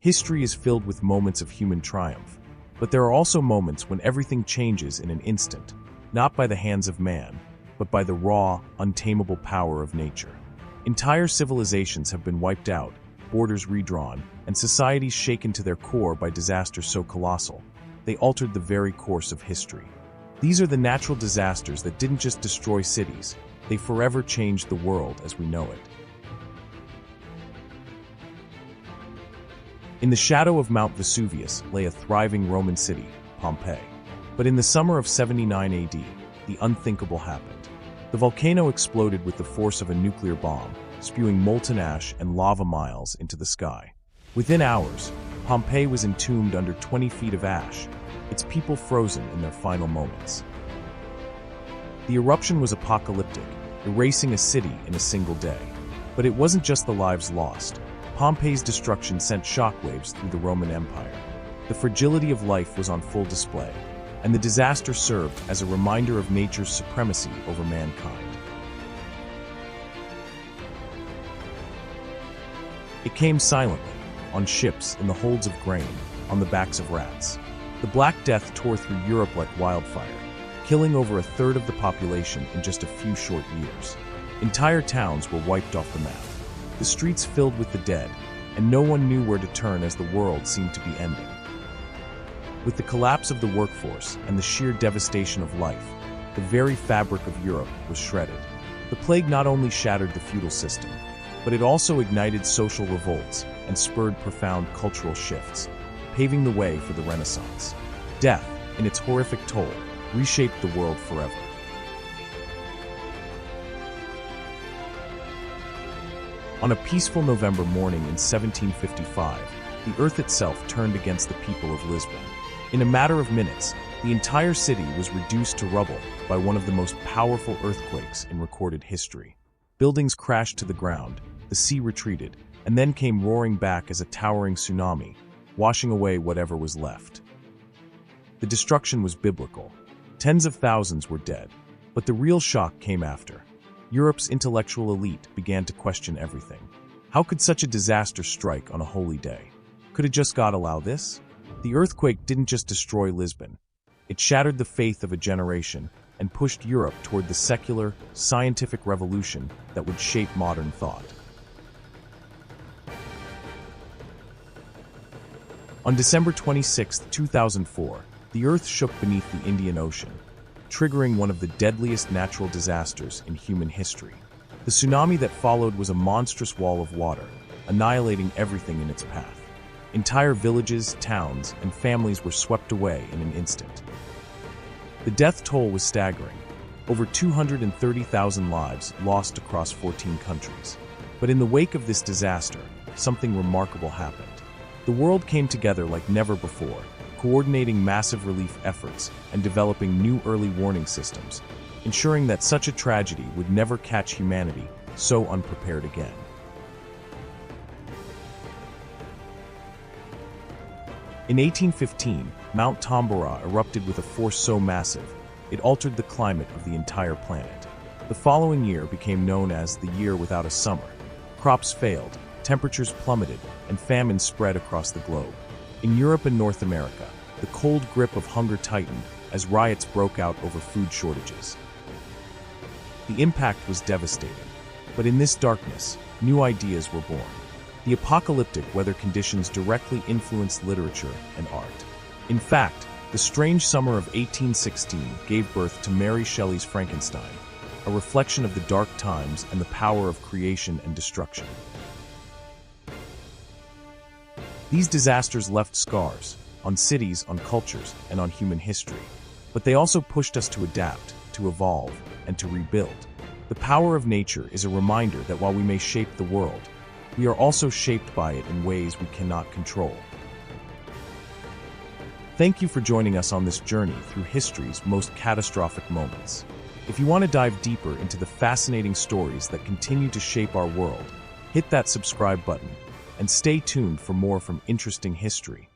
History is filled with moments of human triumph, but there are also moments when everything changes in an instant, not by the hands of man, but by the raw, untamable power of nature. Entire civilizations have been wiped out, borders redrawn, and societies shaken to their core by disasters so colossal, they altered the very course of history. These are the natural disasters that didn't just destroy cities, they forever changed the world as we know it. In the shadow of Mount Vesuvius lay a thriving Roman city, Pompeii. But in the summer of 79 AD, the unthinkable happened. The volcano exploded with the force of a nuclear bomb, spewing molten ash and lava miles into the sky. Within hours, Pompeii was entombed under 20 feet of ash, its people frozen in their final moments. The eruption was apocalyptic, erasing a city in a single day. But it wasn't just the lives lost. Pompeii's destruction sent shockwaves through the Roman Empire. The fragility of life was on full display, and the disaster served as a reminder of nature's supremacy over mankind. It came silently, on ships, in the holds of grain, on the backs of rats. The Black Death tore through Europe like wildfire, killing over a third of the population in just a few short years. Entire towns were wiped off the map, the streets filled with the dead, and no one knew where to turn as the world seemed to be ending. With the collapse of the workforce and the sheer devastation of life, the very fabric of Europe was shredded. The plague not only shattered the feudal system, but it also ignited social revolts and spurred profound cultural shifts, paving the way for the Renaissance. Death, in its horrific toll, reshaped the world forever. On a peaceful November morning in 1755, the earth itself turned against the people of Lisbon. In a matter of minutes, the entire city was reduced to rubble by one of the most powerful earthquakes in recorded history. Buildings crashed to the ground, the sea retreated, and then came roaring back as a towering tsunami, washing away whatever was left. The destruction was biblical. Tens of thousands were dead, but the real shock came after. Europe's intellectual elite began to question everything. How could such a disaster strike on a holy day? Could just God allow this? The earthquake didn't just destroy Lisbon. It shattered the faith of a generation and pushed Europe toward the secular, scientific revolution that would shape modern thought. On December 26, 2004, the Earth shook beneath the Indian Ocean, triggering one of the deadliest natural disasters in human history. The tsunami that followed was a monstrous wall of water, annihilating everything in its path. Entire villages, towns, and families were swept away in an instant. The death toll was staggering, over 230,000 lives lost across 14 countries. But in the wake of this disaster, something remarkable happened. The world came together like never before, coordinating massive relief efforts and developing new early warning systems, ensuring that such a tragedy would never catch humanity so unprepared again. In 1815, Mount Tambora erupted with a force so massive, it altered the climate of the entire planet. The following year became known as the year without a summer. Crops failed, temperatures plummeted, and famine spread across the globe. In Europe and North America, the cold grip of hunger tightened as riots broke out over food shortages. The impact was devastating, but in this darkness, new ideas were born. The apocalyptic weather conditions directly influenced literature and art. In fact, the strange summer of 1816 gave birth to Mary Shelley's Frankenstein, a reflection of the dark times and the power of creation and destruction. These disasters left scars on cities, on cultures, and on human history. But they also pushed us to adapt, to evolve, and to rebuild. The power of nature is a reminder that while we may shape the world, we are also shaped by it in ways we cannot control. Thank you for joining us on this journey through history's most catastrophic moments. If you want to dive deeper into the fascinating stories that continue to shape our world, hit that subscribe button and stay tuned for more from interesting history.